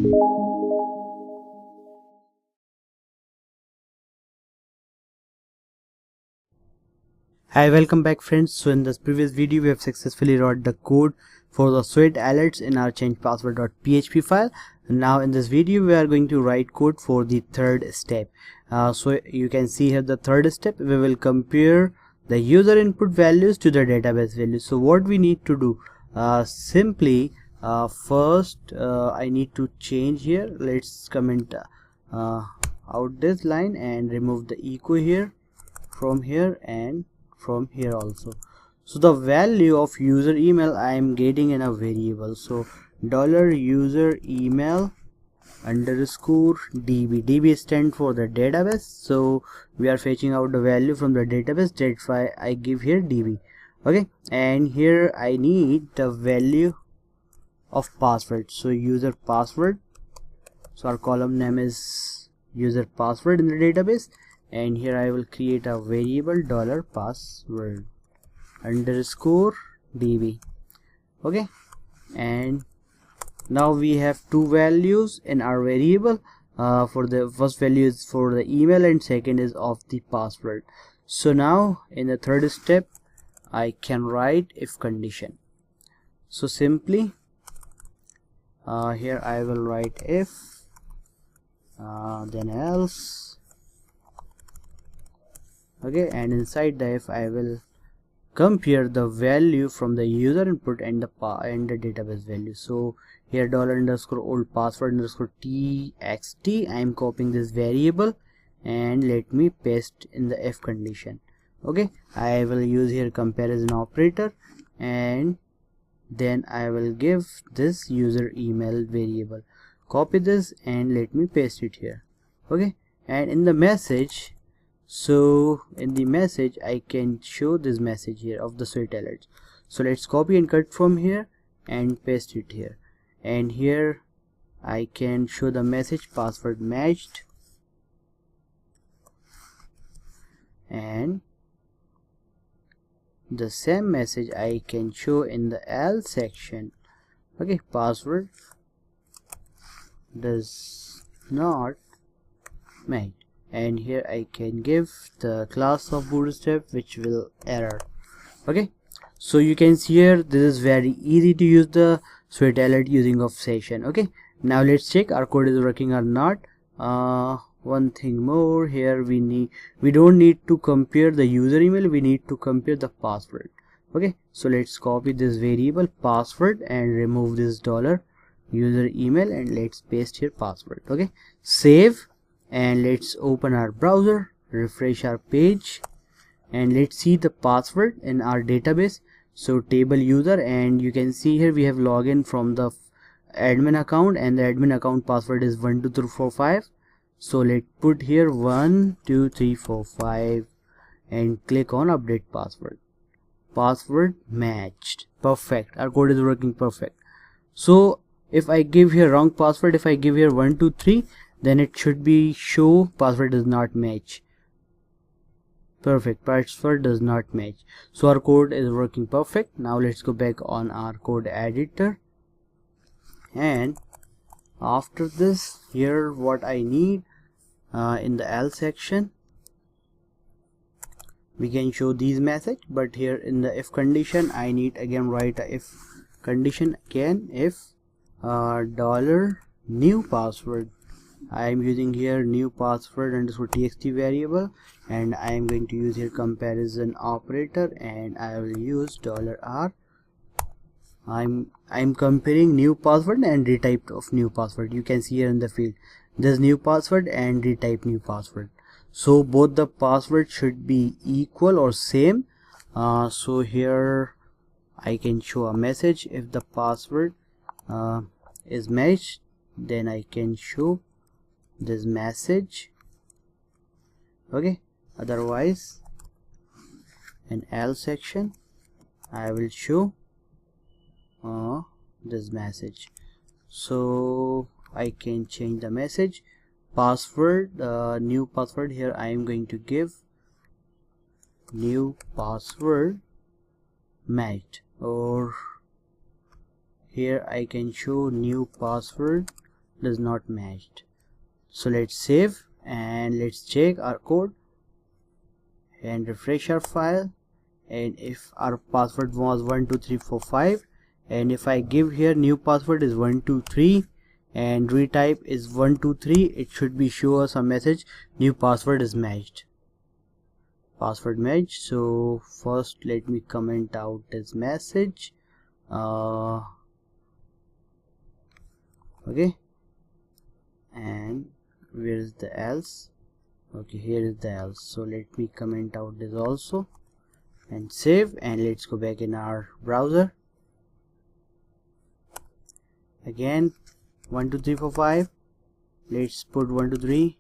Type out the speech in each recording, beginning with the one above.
Hi, welcome back friends. So in this previous video we have successfully wrote the code for the sweat alerts in our change password.php file. And now in this video we are going to write code for the third step. So you can see here the third step, we will compare the user input values to the database values. So what we need to do, simply first I need to change here. Let's comment out this line and remove the echo here, from here, and from here also. So the value of user email I am getting in a variable. So $user email underscore db. db stand for the database, so we are fetching out the value from the database. That's why I give here db. Okay, and here I need the value of password. So user password, so our column name is user password in the database, and here I will create a variable $password underscore db. Okay, and now we have two values in our variable. For the first value is for the email and second is of the password. So now in the third step I can write if condition. So simply here I will write if then else. Okay, and inside the if I will compare the value from the user input and the database value. So here $_old password underscore txt, I am copying this variable and let me paste in the if condition. Okay, I will use here comparison operator, and then I will give this user email variable, copy this and let me paste it here. Okay, and in the message, so in the message I can show this message here of the sweat alerts. So let's copy and cut from here and paste it here, and here I can show the message password matched, and the same message I can show in the else section. Okay, password does not match, and here I can give the class of Bootstrap which will error. Okay, so you can see here this is very easy to use the sweat alert using of session. Okay, now let's check our code is working or not. One thing more here, we don't need to compare the user email, we need to compare the password. Okay, so let's copy this variable password and remove this $user email and let's paste here password. Okay, save, and let's open our browser, refresh our page, and let's see the password in our database. So table user, and you can see here we have login from the admin account, and the admin account password is 12345. So let's put here 12345 and click on update password. Password matched, perfect, our code is working perfect. So if I give here wrong password, if I give here 123, then it should be show password does not match. Perfect, password does not match. So our code is working perfect. Now let's go back on our code editor, and after this here what I need, in the else section we can show these message, but here in the if condition I need again write a if condition again. If $new password, I am using here new password underscore txt variable, and I am going to use here comparison operator, and I will use $r. I'm comparing new password and retype of new password. You can see here in the field this new password and retype new password, so both the password should be equal or same. So here I can show a message if the password is matched, then I can show this message. Okay, otherwise in else section I will show this message. So I can change the message password, new password. Here I am going to give new password matched, or here I can show new password does not match. So let's save and let's check our code and refresh our file. And if our password was 12345, and if I give here new password is 123 and retype is 123, it should be show us a message new password is matched, password match. So first let me comment out this message. Okay, and where is the else? Okay, here is the else. So let me comment out this also and save, and let's go back in our browser. Again 12345, let's put 123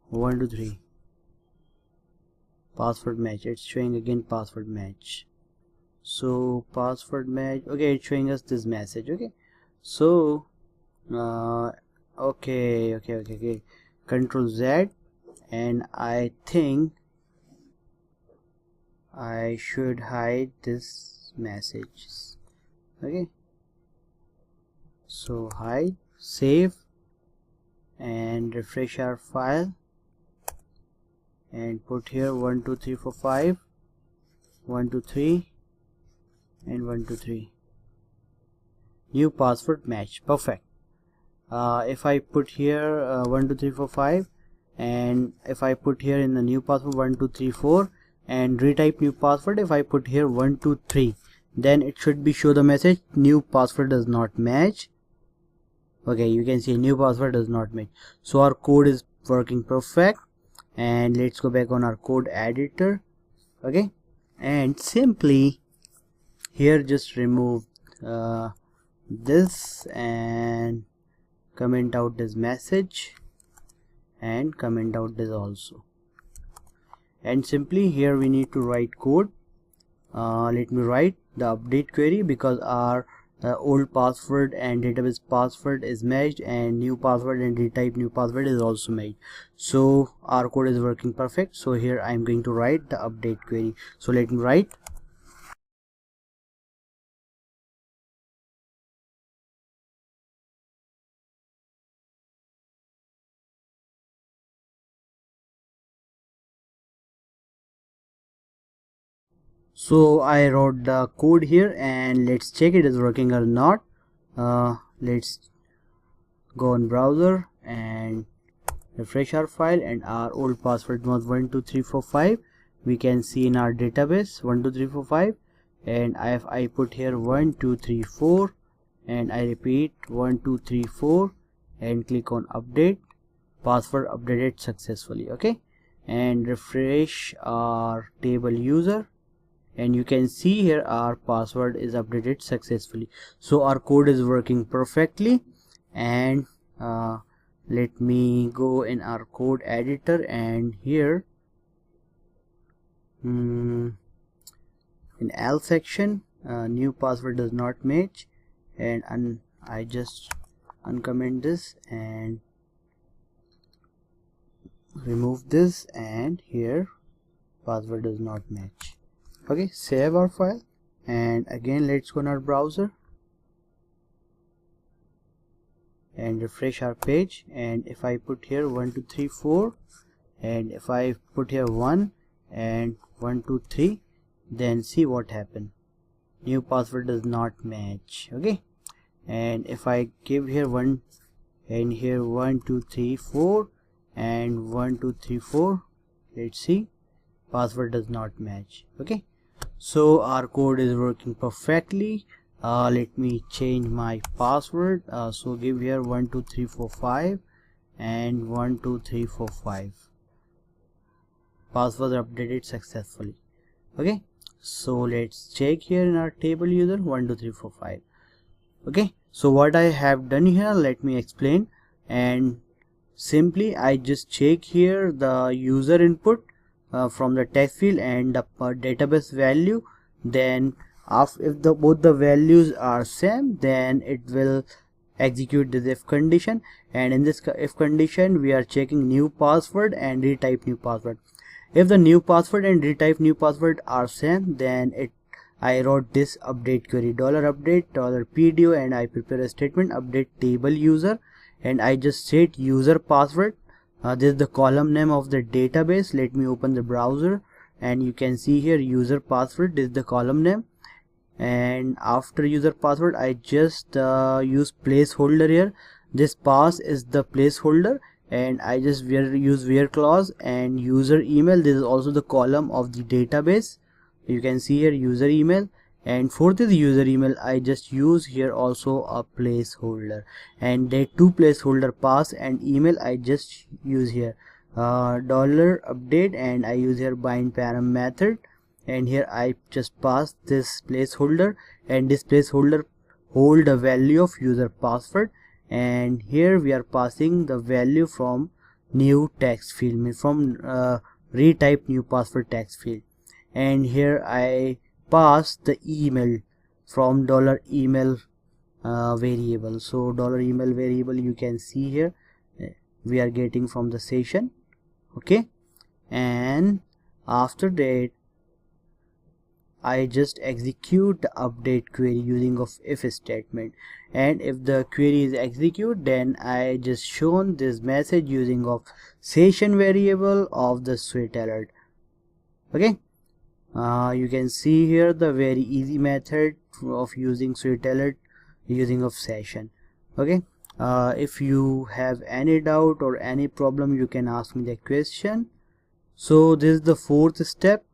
123 password match. It's showing again password match. So password match, okay, it's showing us this message. Okay, so okay, Control Z, and I think I should hide this message. Okay, so hide, save, and refresh our file and put here 12345 123 and 123 new password match. Perfect. If I put here 12345, and if I put here in the new password 1234 and retype new password, if I put here 123, then it should be show the message new password does not match. Okay, you can see new password does not match. So our code is working perfect, and let's go back on our code editor. Okay, and simply here just remove this and comment out this message and comment out this also. And simply here we need to write code. Let me write the update query, because our old password and database password is matched, and new password and retype new password is also matched. So our code is working perfect. So here I am going to write the update query. So let me write so I wrote the code here, and let's check it is working or not. Let's go on browser and refresh our file, and our old password was 12345. We can see in our database 12345, and if I put here 1234 and I repeat 1234 and click on update, password updated successfully. Okay, and refresh our table user, and you can see here our password is updated successfully. So our code is working perfectly. And let me go in our code editor, and here in else section new password does not match, and I just uncomment this and remove this, and here password does not match. Okay, save our file, and again let's go on our browser and refresh our page. And if I put here 1234 and if I put here 1 and 123, then see what happened, new password does not match. Okay, and if I give here 1 and here 1234 and 1234, let's see, password does not match. Okay, so our code is working perfectly. Let me change my password. So give here 12345 and 12345. Password updated successfully. Okay, so let's check here in our table user 12345. Okay, so what I have done here, let me explain. And simply I just check here the user input from the text field and the database value. Then if both the values are same, then it will execute this if condition, and in this if condition we are checking new password and retype new password. If the new password and retype new password are same, then I wrote this update query $update $PDO, and I prepare a statement update table user, and I just set user password. This is the column name of the database. Let me open the browser, and you can see here user password. This is the column name, and after user password I just use placeholder here. This pass is the placeholder, and I just use where clause and user email. This is also the column of the database. You can see here user email, and for this user email I just use here also a placeholder, and the two placeholder pass and email I just use here $update, and I use here bind param method, and here I just pass this placeholder, and this placeholder hold a value of user password, and here we are passing the value from new text field, from retype new password text field, and here I pass the email from $email variable. So $email variable you can see here we are getting from the session. Okay, and after that I just execute the update query using of if statement, and if the query is executed, then I just shown this message using of session variable of the Sweat alert. Okay, you can see here the very easy method of using Sweat alert using of session. Okay, if you have any doubt or any problem, you can ask me the question. So this is the fourth step.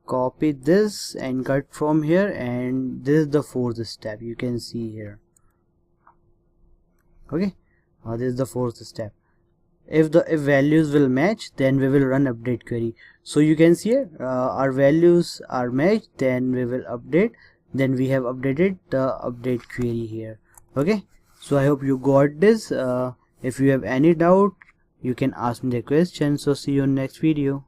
Copy this and cut from here, and this is the fourth step. You can see here. Okay, this is the fourth step. If values will match, then we will run update query. So you can see here our values are matched, then we will update, then we have updated the update query here. Okay, so I hope you got this. If you have any doubt, you can ask me the question. So see you in next video.